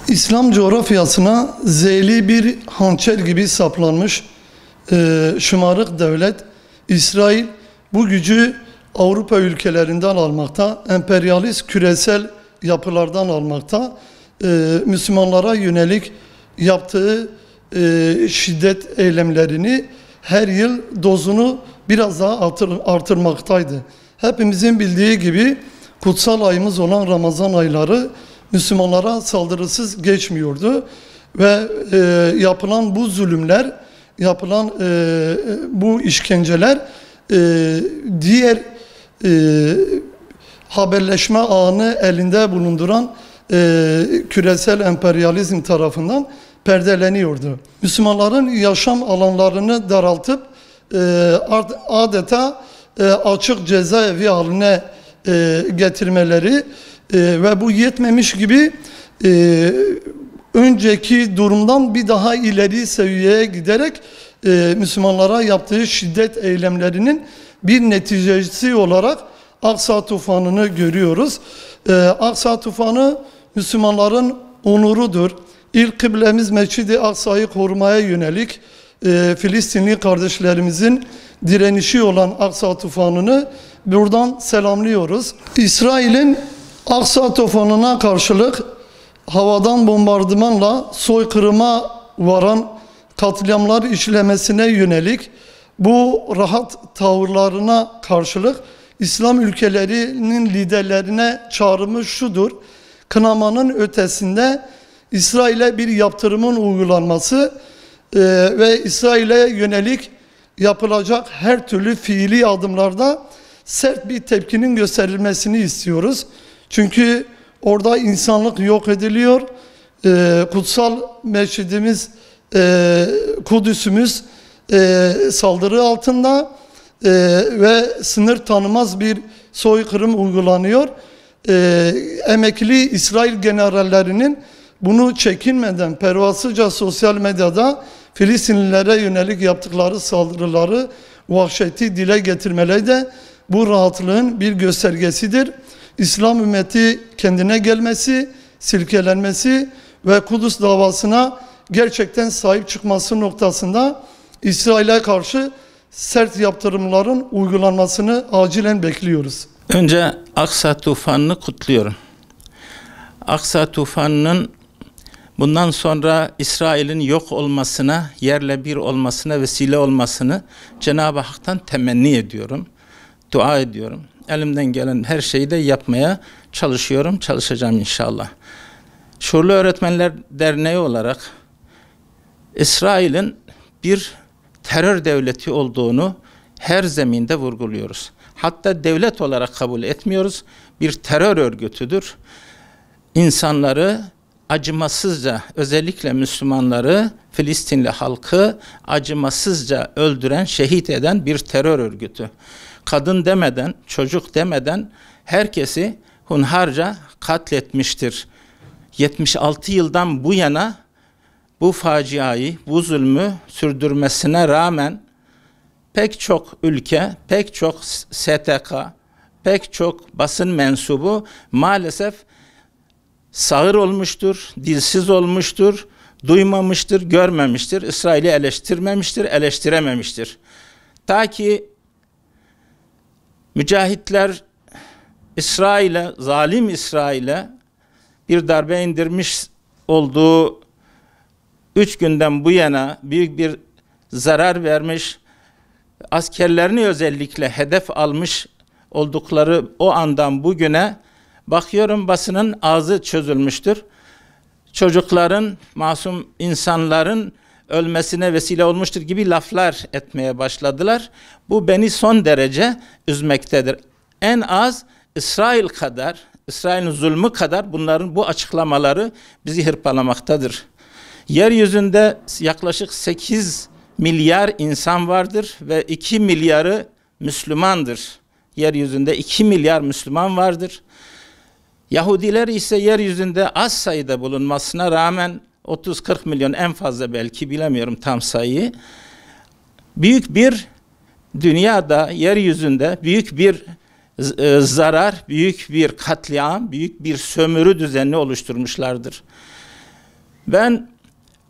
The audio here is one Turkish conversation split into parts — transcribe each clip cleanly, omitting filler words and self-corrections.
İslam coğrafyasına zehirli bir hançer gibi saplanmış şımarık devlet İsrail bu gücü Avrupa ülkelerinden almakta, emperyalist küresel yapılardan almakta, Müslümanlara yönelik yaptığı şiddet eylemlerini her yıl dozunu biraz daha artırmaktaydı. Hepimizin bildiği gibi kutsal ayımız olan Ramazan ayları Müslümanlara saldırısız geçmiyordu ve yapılan bu zulümler, yapılan bu işkenceler diğer haberleşme ağını elinde bulunduran küresel emperyalizm tarafından perdeleniyordu. Müslümanların yaşam alanlarını daraltıp adeta açık cezaevi haline getirmeleri ve bu yetmemiş gibi önceki durumdan bir daha ileri seviyeye giderek Müslümanlara yaptığı şiddet eylemlerinin bir neticesi olarak Aksa Tufanı'nı görüyoruz. Aksa Tufanı Müslümanların onurudur. İlk kıblemiz Mescid-i Aksa'yı korumaya yönelik Filistinli kardeşlerimizin direnişi olan Aksa Tufanı'nı buradan selamlıyoruz. İsrail'in Aksa Tufanı'na karşılık havadan bombardımanla soykırıma varan katliamlar işlemesine yönelik bu rahat tavırlarına karşılık İslam ülkelerinin liderlerine çağrımız şudur: kınamanın ötesinde İsrail'e bir yaptırımın uygulanması ve İsrail'e yönelik yapılacak her türlü fiili adımlarda sert bir tepkinin gösterilmesini istiyoruz. Çünkü orada insanlık yok ediliyor. Kutsal mescidimiz, Kudüs'ümüz saldırı altında ve sınır tanımaz bir soykırım uygulanıyor. Emekli İsrail generallerinin bunu çekinmeden pervasızca sosyal medyada Filistinlilere yönelik yaptıkları saldırıları, vahşeti dile getirmeleri de bu rahatlığın bir göstergesidir. İslam ümmeti kendine gelmesi, silkelenmesi ve Kudüs davasına gerçekten sahip çıkması noktasında İsrail'e karşı sert yaptırımların uygulanmasını acilen bekliyoruz. Önce Aksa Tufanı'nı kutluyorum. Aksa Tufanı'nın bundan sonra İsrail'in yok olmasına, yerle bir olmasına vesile olmasını Cenab-ı Hak'tan temenni ediyorum, dua ediyorum. Elimden gelen her şeyi de yapmaya çalışıyorum, çalışacağım inşallah. Şuurlu Öğretmenler Derneği olarak İsrail'in bir terör devleti olduğunu her zeminde vurguluyoruz. Hatta devlet olarak kabul etmiyoruz. Bir terör örgütüdür. İnsanları acımasızca, özellikle Müslümanları, Filistinli halkı acımasızca öldüren, şehit eden bir terör örgütü. Kadın demeden, çocuk demeden herkesi hunharca katletmiştir. 76 yıldan bu yana bu faciayı, bu zulmü sürdürmesine rağmen pek çok ülke, pek çok STK, pek çok basın mensubu maalesef sağır olmuştur, dilsiz olmuştur, duymamıştır, görmemiştir, İsrail'i eleştirmemiştir, eleştirememiştir. Ta ki mücahitler İsrail'e, zalim İsrail'e bir darbe indirmiş olduğu 3 günden bu yana büyük bir zarar vermiş, askerlerini özellikle hedef almış oldukları o andan bugüne bakıyorum basının ağzı çözülmüştür. Çocukların, masum insanların ölmesine vesile olmuştur gibi laflar etmeye başladılar. Bu beni son derece üzmektedir. En az İsrail kadar, İsrail'in zulmü kadar bunların bu açıklamaları bizi hırpalamaktadır. Yeryüzünde yaklaşık 8 milyar insan vardır ve 2 milyarı Müslümandır. Yeryüzünde 2 milyar Müslüman vardır. Yahudiler ise yeryüzünde az sayıda bulunmasına rağmen 30-40 milyon en fazla belki bilemiyorum tam sayıyı. Büyük bir dünyada, yeryüzünde büyük bir zarar, büyük bir katliam, büyük bir sömürü düzenini oluşturmuşlardır. Ben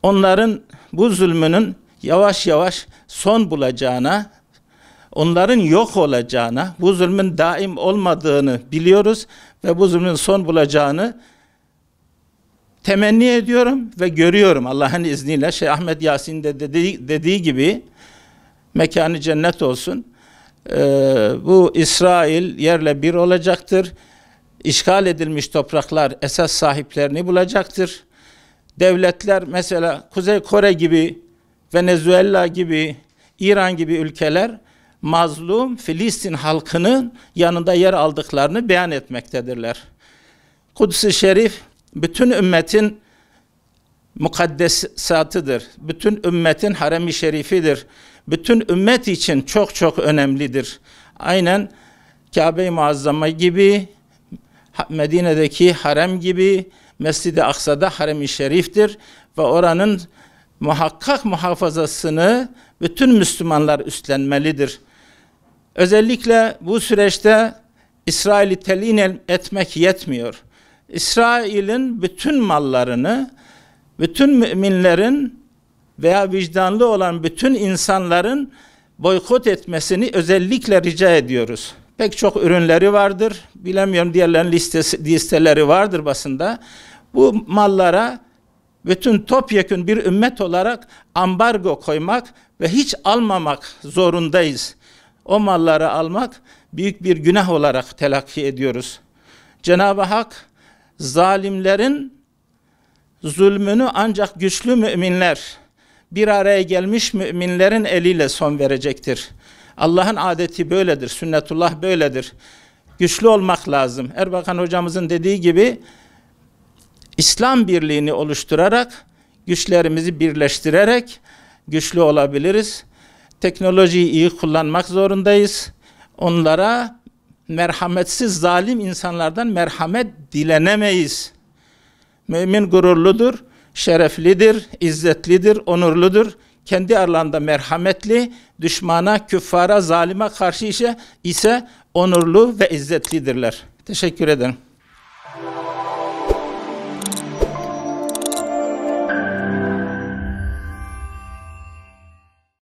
onların bu zulmünün yavaş yavaş son bulacağına, onların yok olacağına, bu zulmün daim olmadığını biliyoruz ve bu zulmün son bulacağını temenni ediyorum ve görüyorum Allah'ın izniyle. Şeyh Ahmed Yasin de dediği gibi, mekanı cennet olsun, bu İsrail yerle bir olacaktır. İşgal edilmiş topraklar esas sahiplerini bulacaktır. Devletler, mesela Kuzey Kore gibi, Venezuela gibi, İran gibi ülkeler mazlum Filistin halkının yanında yer aldıklarını beyan etmektedirler. Kudüs-i Şerif bütün ümmetin mukaddesatıdır. Bütün ümmetin harem-i şerifidir. Bütün ümmet için çok çok önemlidir. Aynen Kabe-i Muazzama gibi, Medine'deki harem gibi, Mescid-i Aksa'da harem-i şeriftir ve oranın muhakkak muhafazasını bütün Müslümanlar üstlenmelidir. Özellikle bu süreçte İsrail'i telin etmek yetmiyor. İsrail'in bütün mallarını, bütün müminlerin veya vicdanlı olan bütün insanların boykot etmesini özellikle rica ediyoruz. Pek çok ürünleri vardır. Bilemiyorum, diğerlerinin listeleri vardır basında. Bu mallara bütün topyekün bir ümmet olarak ambargo koymak ve hiç almamak zorundayız. O malları almak büyük bir günah olarak telakki ediyoruz. Cenab-ı Hak zalimlerin zulmünü ancak güçlü müminler, bir araya gelmiş müminlerin eliyle son verecektir. Allah'ın adeti böyledir, sünnetullah böyledir. Güçlü olmak lazım. Erbakan hocamızın dediği gibi İslam birliğini oluşturarak, güçlerimizi birleştirerek güçlü olabiliriz. Teknolojiyi iyi kullanmak zorundayız. Onlara merhametsiz, zalim insanlardan merhamet dilenemeyiz. Mümin gururludur, şereflidir, izzetlidir, onurludur. Kendi aralarında merhametli, düşmana, küffara, zalime karşı ise onurlu ve izzetlidirler. Teşekkür ederim.